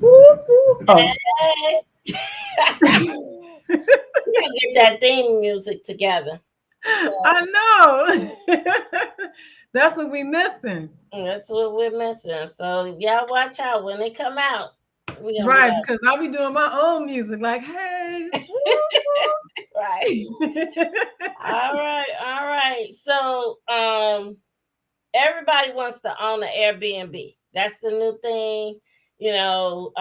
Oh, Hey. We gotta get that theme music together. So I know. That's what we missing. that's what we're missing. So y'all watch out when they come out. We're gonna be Right, because I'll be doing my own music like, hey, like, right. All right, all right. So everybody wants to own an Airbnb. That's the new thing. You know,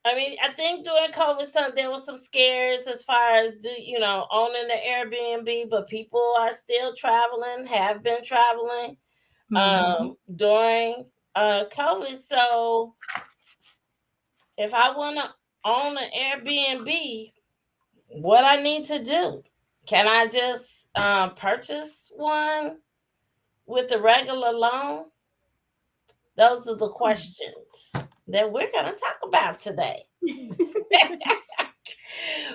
I mean, I think during COVID, there was some scares as far as owning the Airbnb, but people are still traveling, have been traveling Mhm. during COVID. So if I want to own an Airbnb, what I need to do? Can I just purchase one with the regular loan? Those are the questions that we're going to talk about today.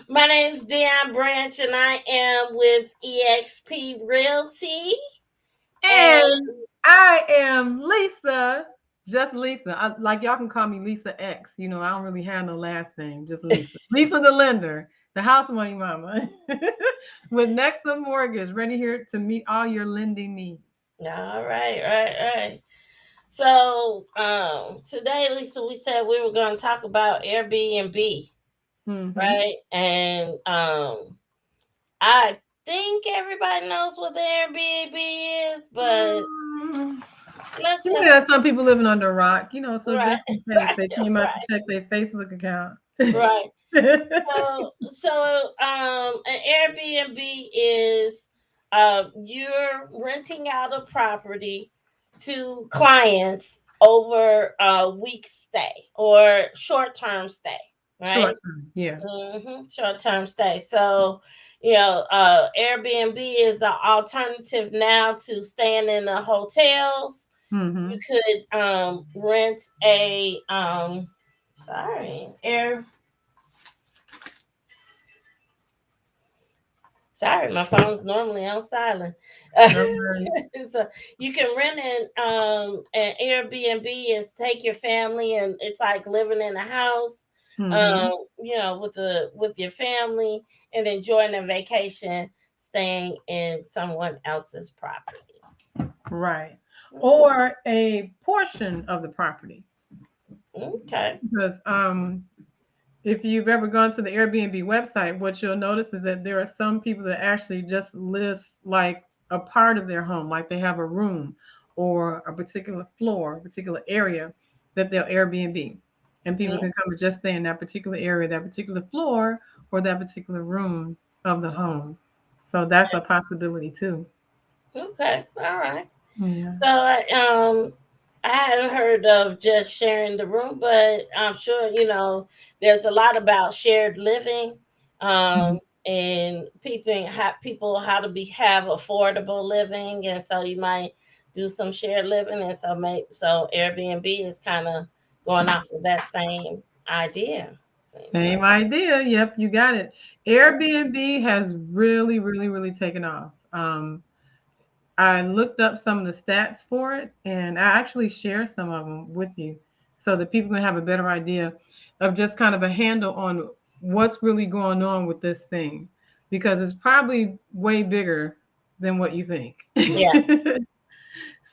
My name's Dion Branch, and I am with EXP Realty. And And I am Lisa, just Lisa. Like y'all can call me Lisa X. You know, I don't really have no last name, just Lisa. Lisa the lender, the house money mama, with Nexa Mortgage, ready here to meet all your lending needs. all right, right, right. So today, Lisa, we said we were going to talk about Airbnb, Mm-hmm. right? And I think everybody knows what the Airbnb is, but Mm, let's you just know, some people living under a rock, you know, so right, just in case right, they came out to right, check their Facebook account. right. So an Airbnb is you're renting out a property to clients over a week stay or short term stay, right? Short term, yeah. Short term stay. So, Airbnb is an alternative now to staying in the hotels. You Mm-hmm. could rent a air sorry, my phone's normally on silent. All right. So you can rent an Airbnb and take your family, and it's like living in a house, Mm-hmm. with your family and enjoying a vacation, staying in someone else's property. Right. Mhm. Or a portion of the property. Okay. Because if you've ever gone to the Airbnb website, what you'll notice is that there are some people that actually just list like a part of their home, like they have a room or a particular floor, a particular area that they'll Airbnb. And people Mm, can come and just stay in that particular area, that particular floor, or that particular room of the home. So that's a possibility too. okay. All right. Yeah. So I hadn't heard of just sharing the room, but I'm sure there's a lot about shared living, Mhm. and people how to be have affordable living, and so you might do some shared living, and so Airbnb is kind of going off of that same idea. Seems like. Same idea. Yep, you got it. Airbnb has really, really, really taken off. I looked up some of the stats for it, and I actually share some of them with you so that people can have a better idea of just kind of a handle on what's really going on with this thing because it's probably way bigger than what you think. Yeah.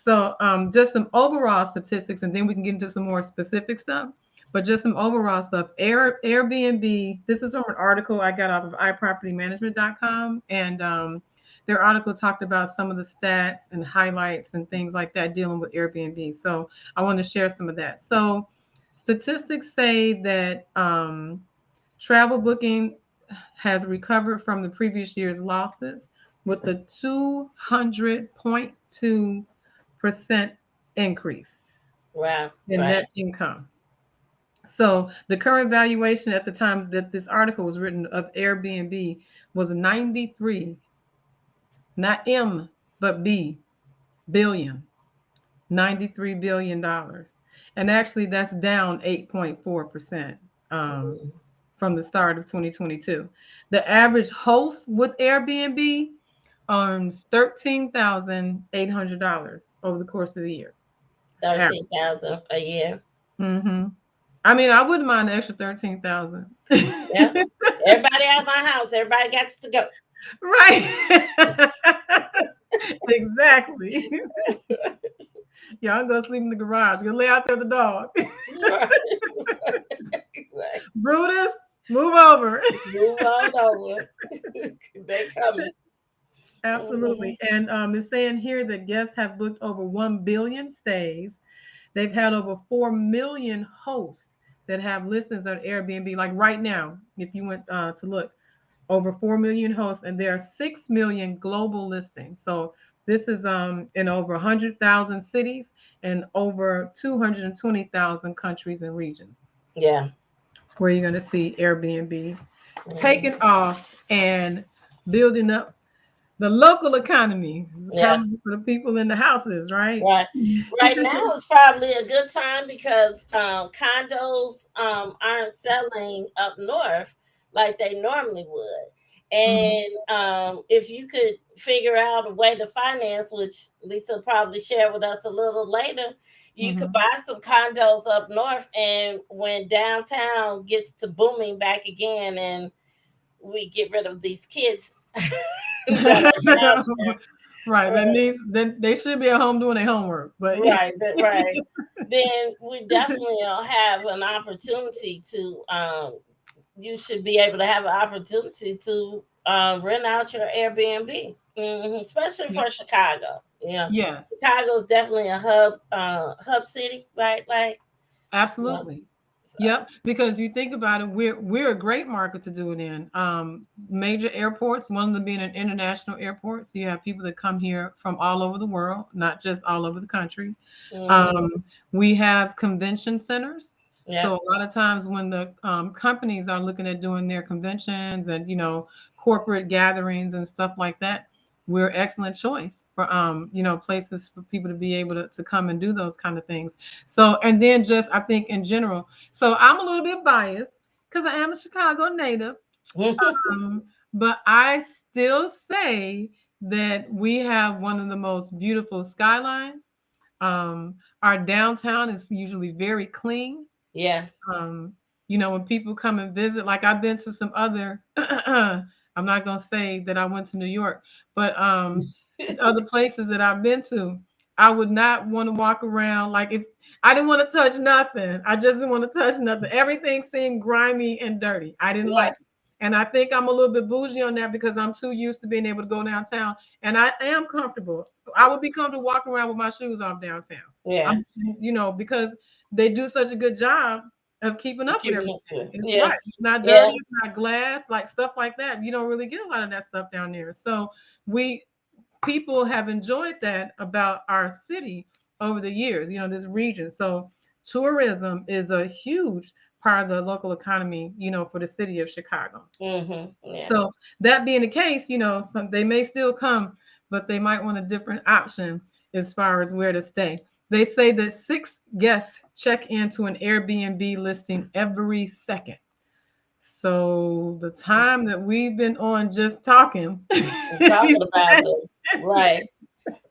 So, just some overall statistics, and then we can get into some more specific stuff. But just some overall stuff. Airbnb. This is from an article I got off of iPropertyManagement.com, and their article talked about some of the stats and highlights and things like that dealing with Airbnb. So I want to share some of that. So statistics say that travel booking has recovered from the previous year's losses with a 200.2% increase Wow. in Right. net income. So the current valuation at the time that this article was written of Airbnb was 93, not M, but B, billion, $93 billion. And actually, that's down 8.4% from the start of 2022. The average host with Airbnb earns $13,800 over the course of the year. That's average. 13,000 a year. Mm-hmm. I mean, I wouldn't mind the extra 13,000. Yeah. Everybody out of my house. Everybody got to go. Right. Exactly. Y'all go sleep in the garage. Go lay out there with the dog. Right. Exactly. Brutus, move over. Move on over. They coming. Absolutely. Mhm. And it's saying here that guests have booked over 1 billion stays. They've had over 4 million hosts that have listings on Airbnb. Like right now, if you went to look, over 4 million hosts, and there are 6 million global listings. So this is in over 100,000 cities and over 220,000 countries and regions Yeah. where you're going to see Airbnb taking Mhm. off and building up the local economy. It's Yeah. economy for the people in the houses, right? Right. Right now is probably a good time because condos aren't selling up north like they normally would. Mhm. And if you could figure out a way to finance, which Lisa will probably share with us a little later, you could Mhm. buy some condos up north. And when downtown gets to booming back again and we get rid of these kids that are down Right. That there, needs then they should be at home doing their homework. But right, right. Then we definitely have an opportunity to you should be able to have an opportunity to rent out your Airbnbs, especially yeah. for Chicago. Yeah, Yes. Chicago is definitely a hub city, right? Like, yeah, Absolutely. so, Yep, because you think about it, we're a great market to do it in. Major airports, one of them being an international airport, so you have people that come here from all over the world, not just all over the country. mhm, We have convention centers, yeah, so a lot of times when the companies are looking at doing their conventions and corporate gatherings and stuff like that, we're excellent choice for places for people to be able to come and do those kind of things. So and then just I think in general, so I'm a little bit biased because I am a Chicago native, um, but I still say that we have one of the most beautiful skylines. Our downtown is usually very clean. yeah, Um, when people come and visit, like I've been to some other, I'm not gonna say that I went to New York, but other places that I've been to, I would not want to walk around like if I didn't want to touch nothing. I just didn't want to touch nothing. Everything seemed grimy and dirty. I didn't yeah, like it. And I think I'm a little bit bougie on that because I'm too used to being able to go downtown and I am comfortable. I would be comfortable walking around with my shoes off downtown. yeah. I'm, because they do such a good job of keeping up with Keeping up everything. with, It's yeah, right. It's not yeah, dirty. It's not glass, like stuff like that. You don't really get a lot of that stuff down there. So we people have enjoyed that about our city over the years, this region. So tourism is a huge part of the local economy, for the city of Chicago. yeah, So that being the case, they may still come, but they might want a different option as far as where to stay. They say that 6 guests check into an Airbnb listing every second. So the time that we've been on just talking, I'm talking about them, right?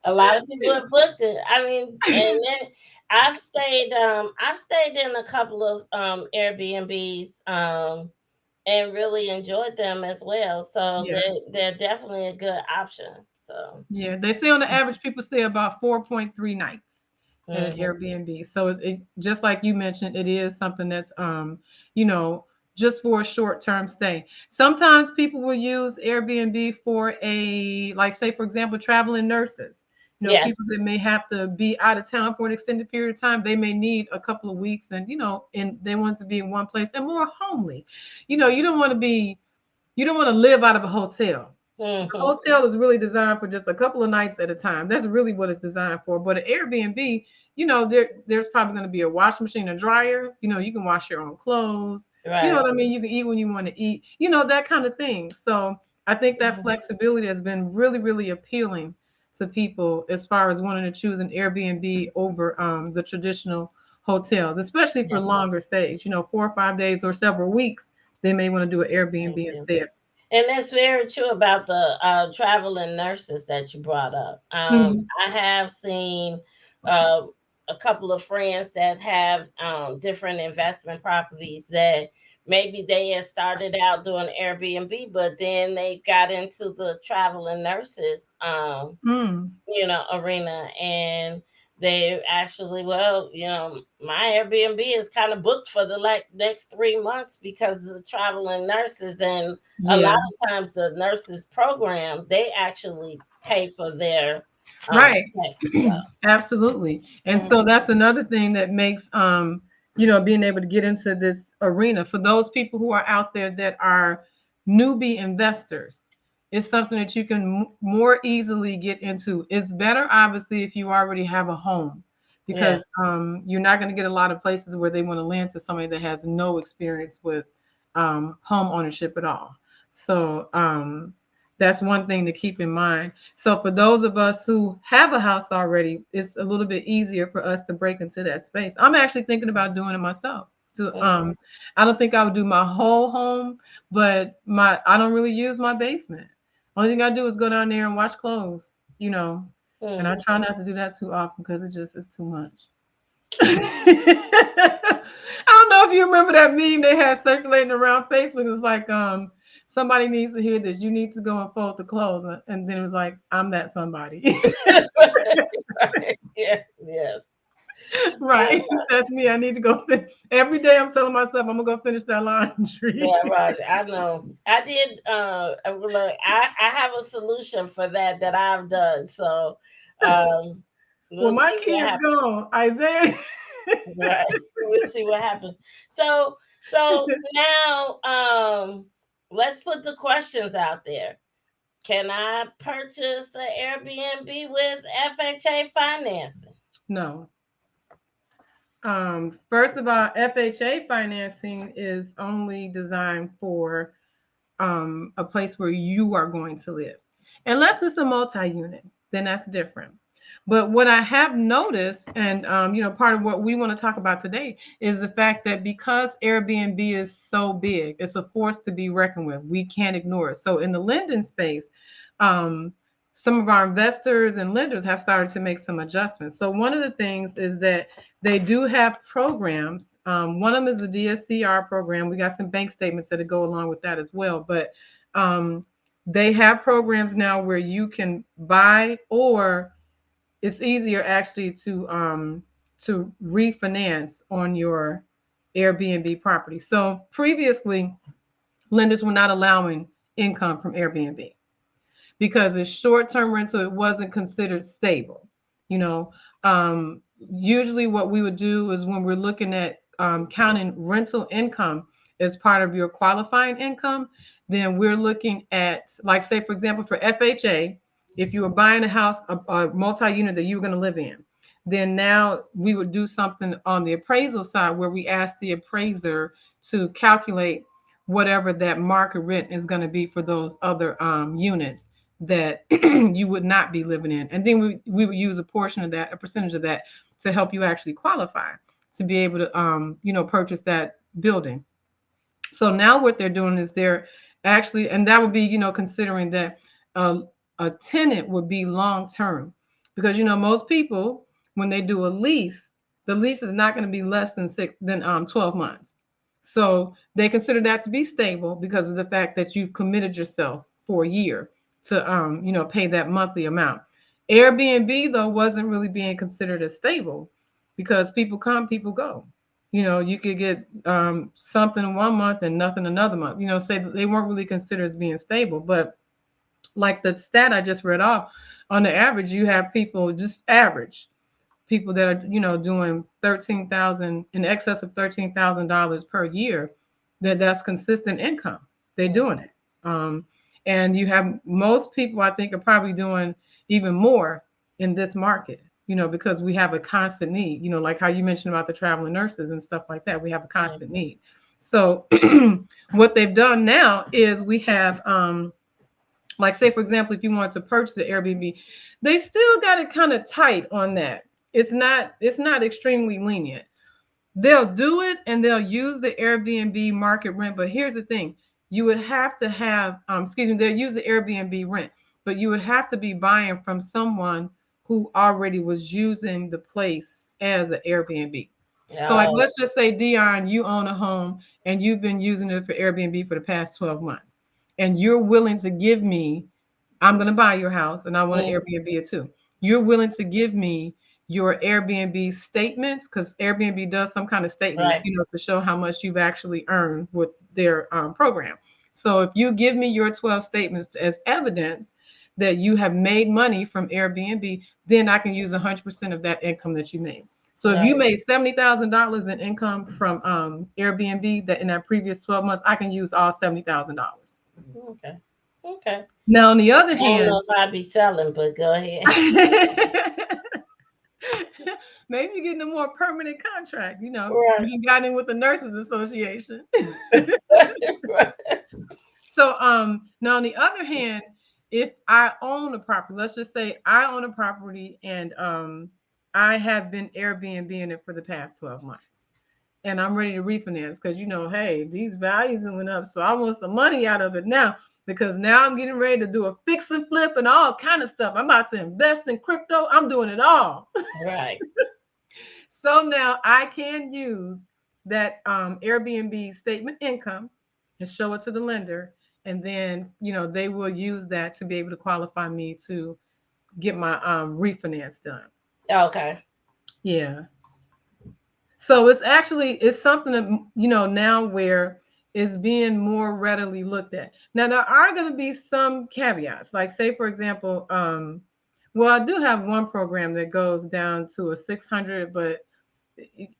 A lot of people have booked it. I mean, and then I've stayed in a couple of Airbnbs and really enjoyed them as well. So yeah, they're definitely a good option. So yeah, they say on the average people stay about 4.3 nights in an mhm. Airbnb. So just like you mentioned, it is something that's you know, just for a short-term stay. Sometimes people will use Airbnb for like say for example, traveling nurses. Yes, People that may have to be out of town for an extended period of time, they may need a couple of weeks and and they want to be in one place and more homely. You don't want to live out of a hotel. The hmm, hotel is really designed for just a couple of nights at a time. That's really what it's designed for. But an Airbnb, there's probably going to be a washing machine, a dryer. You can wash your own clothes. You know right. what I mean? You can eat when you want to eat. That kind of thing. So I think that Mhm. flexibility has been really, really appealing to people as far as wanting to choose an Airbnb over the traditional hotels, especially for Yeah. longer stays. 4 or 5 days or several weeks. They may want to do an Airbnb instead. And that's very true about the traveling nurses that you brought up. Mhm. I have seen. a couple of friends that have different investment properties that maybe they had started out doing Airbnb, but then they got into the travel and nurses Mm. arena, and they actually, well, my Airbnb is kind of booked for the next 3 months because of the travel and nurses, and a lot Yeah. of times the nurses program, they actually pay for their Right. stay. So Absolutely. And mm, so that's another thing that makes being able to get into this arena for those people who are out there that are newbie investors. It's something that you can more easily get into. It's better, obviously, if you already have a home, yeah. because you're not going to get a lot of places where they want to lend to somebody that has no experience with home ownership at all. So that's one thing to keep in mind. So for those of us who have a house already, it's a little bit easier for us to break into that space. I'm actually thinking about doing it myself. To Mm, I don't think I would do my whole home, but I don't really use my basement. Only thing I do is go down there and wash clothes, and I mm. try not to do that too often because it's too much. I don't know if you remember that meme they had circulating around Facebook. It's like, somebody needs to hear this. You need to go and fold the clothes. And then it was like, I'm that somebody. Right. Yeah. Yes. Right. That's me. I need to go. Every day I'm telling myself I'm going to go finish that laundry. Yeah, right. I know. I did. Look, I have a solution for that I've done. So, um, Well, we'll my see what kid's happens. gone. Isaiah. Right. We'll see what happens. So now, let's put the questions out there. Can I purchase an Airbnb with FHA financing? No. First of all, FHA financing is only designed for a place where you are going to live. Unless it's a multi-unit, then that's different. But what I have noticed, and part of what we want to talk about today is the fact that because Airbnb is so big, it's a force to be reckoned with. We can't ignore it. So in the lending space, um, some of our investors and lenders have started to make some adjustments. So one of the things is that they do have programs. One of them is the DSCR program. We got some bank statements that go along with that as well. But they have programs now where you can buy, or it's easier actually to refinance on your Airbnb property. So previously, lenders were not allowing income from Airbnb because it's short-term rental. It wasn't considered stable. You know, usually what we would do is when we're looking at counting rental income as part of your qualifying income, then we're looking at, like, say, for example, for FHA, if you were buying a house, a multi-unit that you were going to live in, then now we would do something on the appraisal side where we ask the appraiser to calculate whatever that market rent is going to be for those other units that you would not be living in. And then we would use a portion of that, a percentage of that, to help you actually qualify to be able to, purchase that building. So now what they're doing is they're actually, and that would be, considering that a tenant would be long term, because most people, when they do a lease, the lease is not going to be less than 12 months. So they consider that to be stable because of the fact that you've committed yourself for a year to pay that monthly amount. Airbnb though wasn't really being considered as stable because people come, people go. You could get something one month and nothing another month. Say that they weren't really considered as being stable. But like the stat I just read off, on the average, you have people, just average people that are doing 13,000, in excess of $13,000 per year. That's consistent income. They're doing it. Um, and you have most people, I think, are probably doing even more in this market, because we have a constant need, like how you mentioned about the traveling nurses and stuff like that. We have a constant need. So what they've done now is we have, like, say, for example, if you wanted to purchase the Airbnb, they still got it kind of tight on that. It's not extremely lenient. They'll do it and they'll use the Airbnb market rent. But here's the thing: you would have to have, they'll use the Airbnb rent, but you would have to be buying from someone who already was using the place as an Airbnb. So like, Oh, let's just say, Dion, you own a home and you've been using it for Airbnb for the past 12 months, and you're willing to give me, I'm going to buy your house and I want to mm, Airbnb it too. You're willing to give me your Airbnb statements, because Airbnb does some kind of statements, right, to show how much you've actually earned with their program. So if you give me your 12 statements as evidence that you have made money from Airbnb, then I can use 100% of that income that you made. So if you right. made $70,000 in income from Airbnb that in that previous 12 months, I can use all $70,000. Okay, okay. Now, on the other I don't hand, know if I'd be selling, but go ahead. maybe you're getting a more permanent contract. Right. You got in with the Nurses Association. Right. So now on the other hand, if I own a property, let's just say I own a property and I have been Airbnb in it for the past 12 months. And I'm ready to refinance because, hey, these values went up. So I want some money out of it now, because now I'm getting ready to do a fix and flip and all kind of stuff. I'm about to invest in crypto. I'm doing it all. Right. So now I can use that Airbnb statement income and show it to the lender. And then, they will use that to be able to qualify me to get my refinance done. Okay. Yeah. So it's something that, now where it's being more readily looked at. Now there are going to be some caveats, like say for example, well, I do have one program that goes down to a 600, but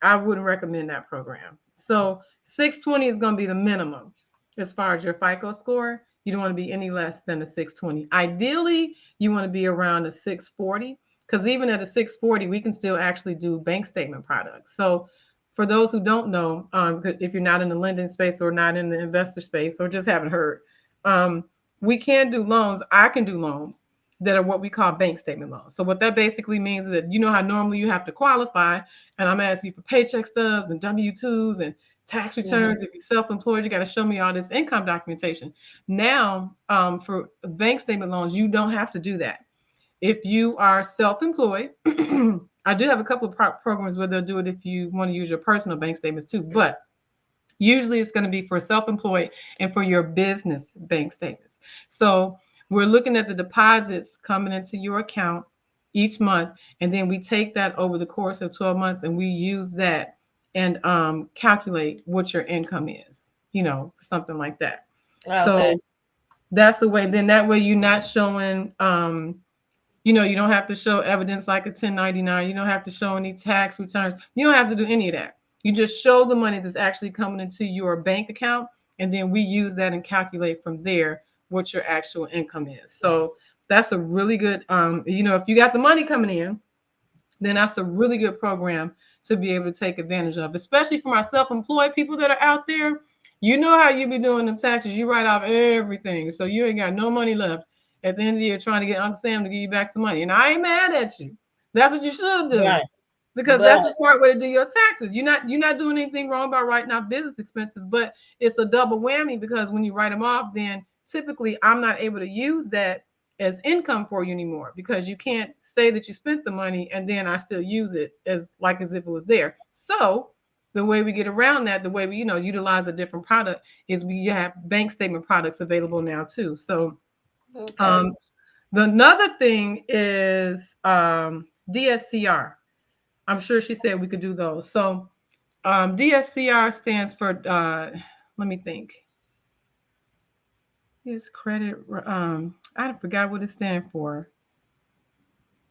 I wouldn't recommend that program. So 620 is going to be the minimum as far as your FICO score. You don't want to be any less than a 620. Ideally, you want to be around a 640, because even at a 640, we can still actually do bank statement products. So for those who don't know, if you're not in the lending space or not in the investor space or just haven't heard, um, we can do loans. I can do loans that are what we call bank statement loans. So what that basically means is that, how normally you have to qualify, and I'm asking you for paycheck stubs and W-2s and tax Mhm. returns. If you're self-employed, you got to show me all this income documentation. Now, for bank statement loans, you don't have to do that. If you are self-employed, I do have a couple of programs where they'll do it if you want to use your personal bank statements too, but usually it's going to be for self-employed and for your business bank statements. So we're looking at the deposits coming into your account each month, and then we take that over the course of 12 months and we use that and calculate what your income is, something like that. Okay. So that's the way. Then that way you're not showing, you don't have to show evidence like a 1099. You don't have to show any tax returns. You don't have to do any of that. You just show the money that's actually coming into your bank account, and then we use that and calculate from there what your actual income is. So that's a really good, if you got the money coming in, then that's a really good program to be able to take advantage of, especially for my self-employed people that are out there. You know how you be doing them taxes. You write off everything. So you ain't got no money left at the end of the year trying to get Uncle Sam to give you back some money. And I ain't mad at you. That's what you should do. Right. Because But that's the smart way to do your taxes. You're not doing anything wrong by writing off business expenses, but it's a double whammy, because when you write them off, then typically I'm not able to use that as income for you anymore, because you can't say that you spent the money and then I still use it as if it was there. So the way we get around that, the way we utilize a different product, is we have bank statement products available now too. So okay. um, the another thing is DSCR. I'm sure she said we could do those. So DSCR stands for, let me think. It's credit. I forgot what it stands for.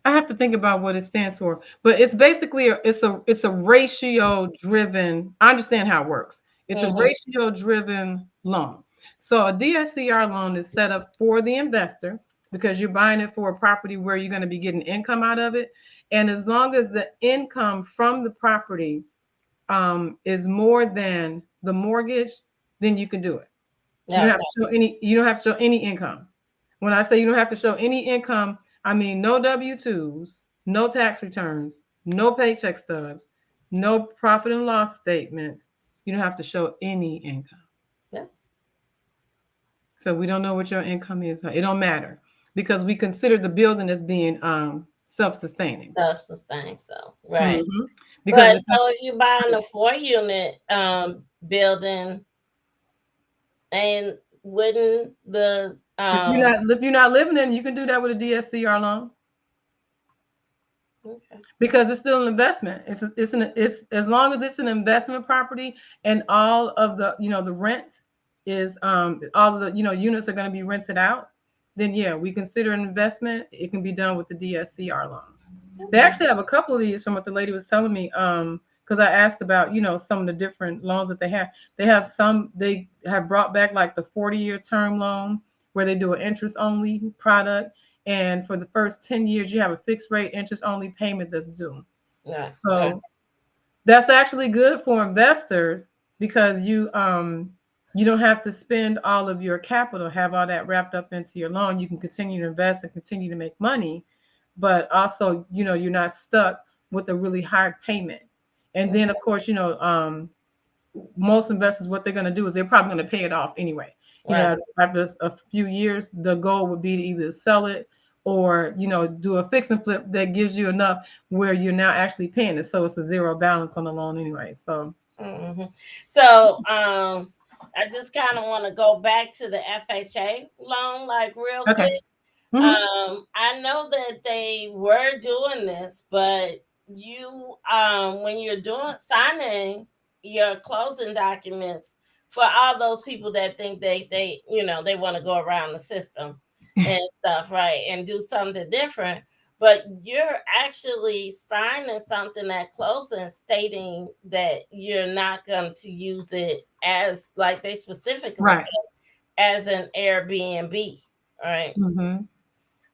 I have to think about what it stands for, but it's basically it's a ratio driven. I understand how it works. It's a Hmm. ratio driven loan. So a DSCR loan is set up for the investor, because you're buying it for a property where you're going to be getting income out of it, and as long as the income from the property is more than the mortgage, then you can do it. You don't have Okay. to show any. You don't have to show any income. When I say you don't have to show any income, I mean no W-2s, no tax returns, no paycheck stubs, no profit and loss statements. You don't have to show any income. Yeah. So we don't know what your income is. It don't matter, because we consider the building as being self-sustaining. Self-sustain. So right. Hmm. Because But it's so if you buying a 4 unit building, and wouldn't the if you're not living in, you can do that with a DSCR loan okay. because it's still an investment. It's as long as it's an investment property and all of the the rent is all of the units are going to be rented out, then yeah, we consider an investment. It can be done with the DSCR loan. They Okay. actually have a couple of these from what the lady was telling me. Because I asked about, some of the different loans that they have. They have some, they have brought back like the 40-year term loan where they do an interest only product. And for the first 10 years, you have a fixed rate interest only payment that's due. Right. Right. So that's actually good for investors because you don't have to spend all of your capital, have all that wrapped up into your loan. You can continue to invest and continue to make money, but also, you're not stuck with a really high payment. And then of course, most investors, what they're going to do is they're probably going to pay it off anyway. Right. After a few years, the goal would be to either sell it or, do a fix and flip that gives you enough where you're now actually paying it. So it's a zero balance on the loan anyway. So, Hmm. So I just kind of want to go back to the FHA loan, like real okay. quick. Hmm. I know that they were doing this, but you, when you're doing signing your closing documents for all those people that think they want to go around the system and stuff, right, and do something different, but you're actually signing something at closing stating that you're not going to use it as, like they specifically Right. said, as an Airbnb, right? Hmm.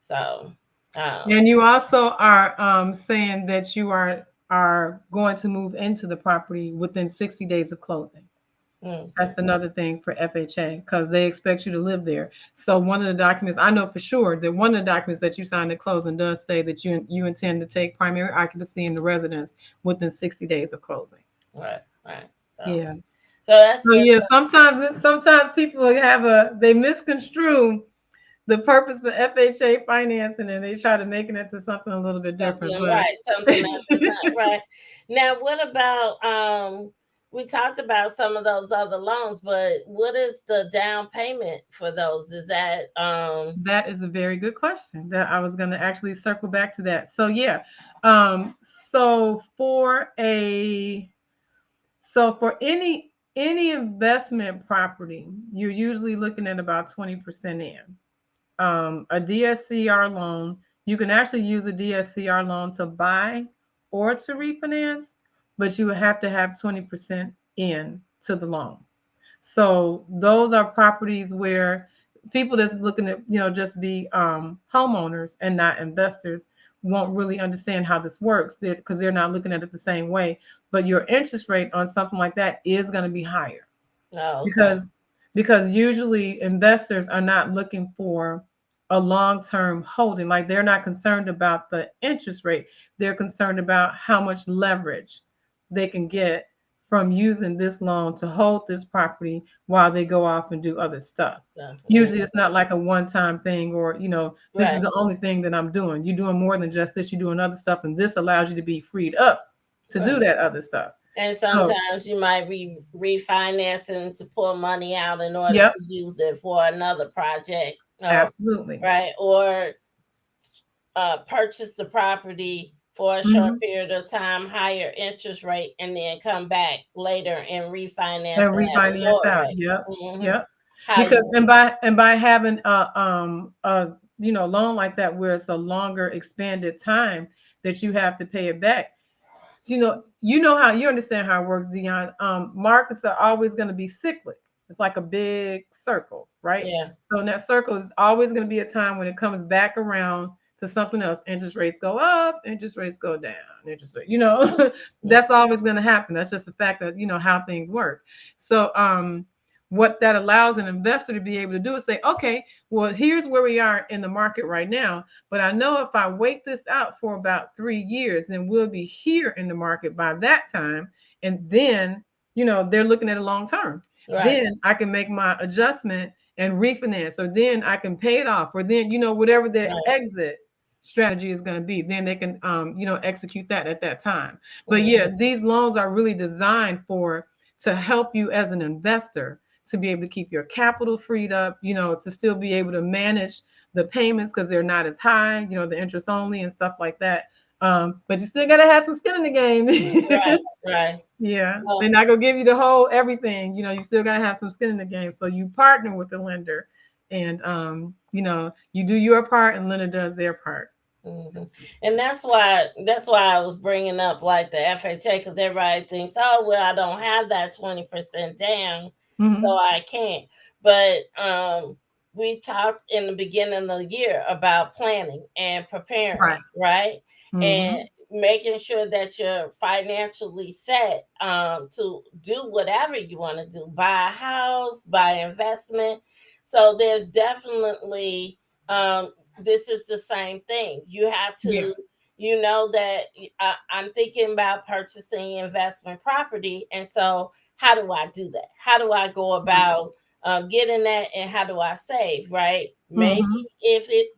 So, um, And you also are saying that you are going to move into the property within 60 days of closing. mhm, That's another thing for FHA because they expect you to live there. So one of the documents I know for sure that one of the documents that you signed at closing does say that you intend to take primary occupancy in the residence within 60 days of closing. right, right. Yeah. So that's So just yeah, sometimes people they misconstrue the purpose for FHA financing and they try to make it into something a little bit different. something But right, something that is not right. Now, what about we talked about some of those other loans, but what is the down payment for those? Is that that is a very good question that I was going to actually circle back to that. So yeah, um, so for a so for any investment property, you're usually looking at about 20% in. A DSCR loan, you can actually use a DSCR loan to buy or to refinance, but you would have to have 20% in to the loan. So those are properties where people that's looking at, just be homeowners and not investors won't really understand how this works because they're not looking at it the same way. But your interest rate on something like that is going to be higher oh, okay, because usually investors are not looking for a long-term holding. Like they're not concerned about the interest rate. They're concerned about how much leverage they can get from using this loan to hold this property while they go off and do other stuff. so, Usually it's not like a one-time thing or, this is right, the only thing that I'm doing. You're doing more than just this. You're doing other stuff, and this allows you to be freed up to do right. that other stuff. And So, sometimes you might be refinancing to pull money out in order yep, to use it for another project, absolutely. right? Or purchase the property for a short Mhm. period of time, higher interest rate, and then come back later and refinance And it at a refinance lower out. rate. Yep. Hmm. Yep. How Because you and by having a loan like that where it's a longer expanded time that you have to pay it back. How you understand how it works, Dion. Markets are always going to be cyclic. It's like a big circle, right? yeah, So in that circle is always going to be a time when it comes back around to something else. Interest rates go up, interest rates go down, yeah, that's always going to happen. That's just the fact that how things work. So what that allows an investor to be able to do is say, okay, well, here's where we are in the market right now. But I know if I wait this out for about 3 years, then we'll be here in the market by that time. And then, they're looking at a long term. right, Then I can make my adjustment and refinance, or then I can pay it off, or then, whatever the right, exit. strategy is going to be. Then they can, execute that at that time. But Mhm. yeah, these loans are really designed to help you as an investor to be able to keep your capital freed up, to still be able to manage the payments because they're not as high, the interest only and stuff like that. But you still got to have some skin in the game. Right, right. Yeah, they're Well, not gonna give you the whole everything. You still gotta have some skin in the game. So you partner with the lender, and you do your part, and lender does their part. hmm. And that's why I was bringing up like the FHA, because everybody thinks, oh well, I don't have that 20% down, so Hmm. I can't. But we talked in the beginning of the year about planning and preparing, Right. right? And Hmm. making sure that you're financially set to do whatever you want to do, buy a house, buy investment. So there's definitely this is the same thing. You have Yeah. to, you know, that I'm thinking about purchasing investment property. And so, how do I do that? How do I go Right. about getting that? And how do I save? Right? Hmm.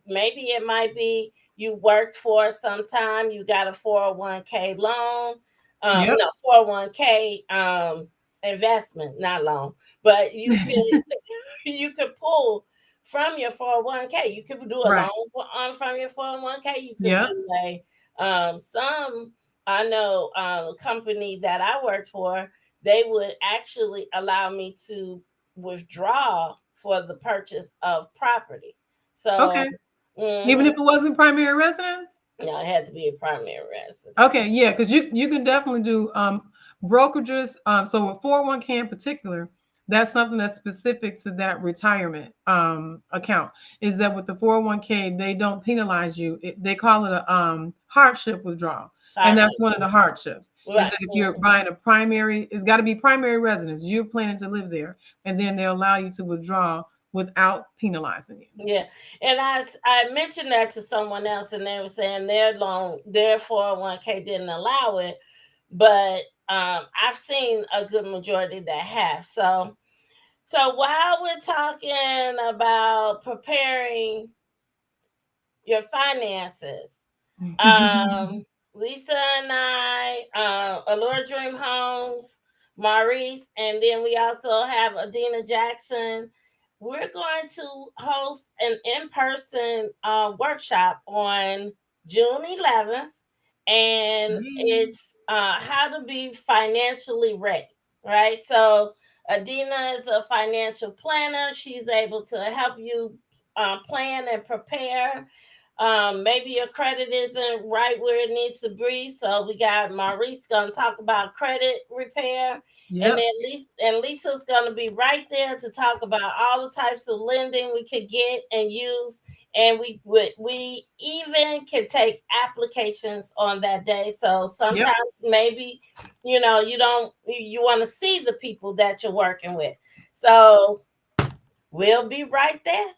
Maybe it might be you worked for some time, you got a 401k loan, Yep. no 401k investment, not loan, but you could you could pull from your 401k. You could do a Right. loan from your 401k. You could Yep. do a some I know a company that I worked for, they would actually allow me to withdraw for the purchase of property. So Okay. Even mhm, if it wasn't primary residence. no, it had to be a primary residence. Okay, yeah, because you can definitely do brokerages. So with 401k in particular, that's something that's specific to that retirement account. Is that with the 401k, they don't penalize you. They call it a hardship withdrawal. And that's Hardship. one of the hardships is Right. that if you're buying a primary, it's got to be primary residence. You're planning to live there, and then they allow you to withdraw without penalizing you. Yeah, and I mentioned that to someone else, and they were saying their 401k didn't allow it, but I've seen a good majority that have. So while we're talking about preparing your finances, um, Lisa and I, Allure Dream Homes, Maurice, and then we also have Adina Jackson. We're going to host an in-person workshop on June 11th, and Hey. it's how to be financially ready, right? So Adina is a financial planner. She's able to help you plan and prepare. Maybe your credit isn't right where it needs to be. So we got Maurice gonna talk about credit repair, and Yep. then Lisa's gonna be right there to talk about all the types of lending we could get and use. And we even can take applications on that day. So Yep. sometimes maybe you don't you want to see the people that you're working with. So we'll be right there.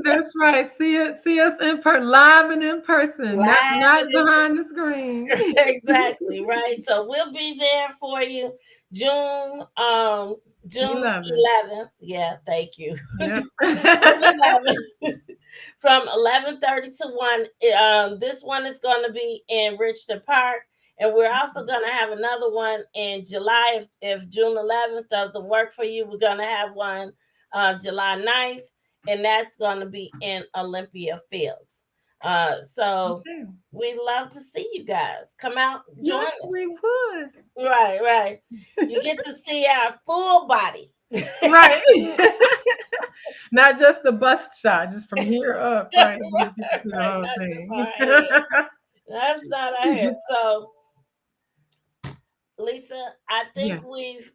That's right. See us in live and in person, not Live not and behind the screen. exactly, right? So we'll be there for you June The June 11th. 11th. Yeah, thank you. Yep. June 11th from 11:30 to 1. This one is going to be in Richmond Park, and we're also going to have another one in July. If June 11th doesn't work for you, we're going to have one July 9th, and that's going to be in Olympia Fields. So Okay. we love to see you guys. Come out, join Yes, we us. would. Right, right. You get to see our full body. Right. Not just the bust shot, just from here up, right? You get to see the Right, whole not just thing. our head. That's not our head. So, Lisa, I think Yeah. we've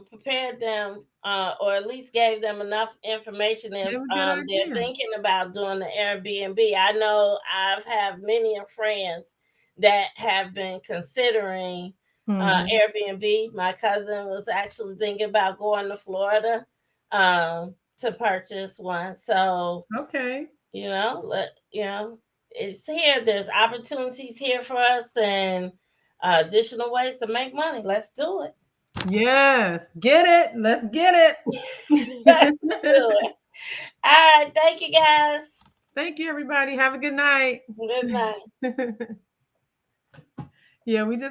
prepared them, or at least gave them enough information They if have a good they're idea. thinking about doing the Airbnb. I know I've had many friends that have been considering Hmm. Airbnb. My cousin was actually thinking about going to Florida to purchase one. So Okay. it's here. There's opportunities here for us, and additional ways to make money. Let's do it. Yes. Get it. Let's get Let's do it. it. All right. Thank you, guys. Thank you, everybody. Have a good night. Good night. Yeah, we just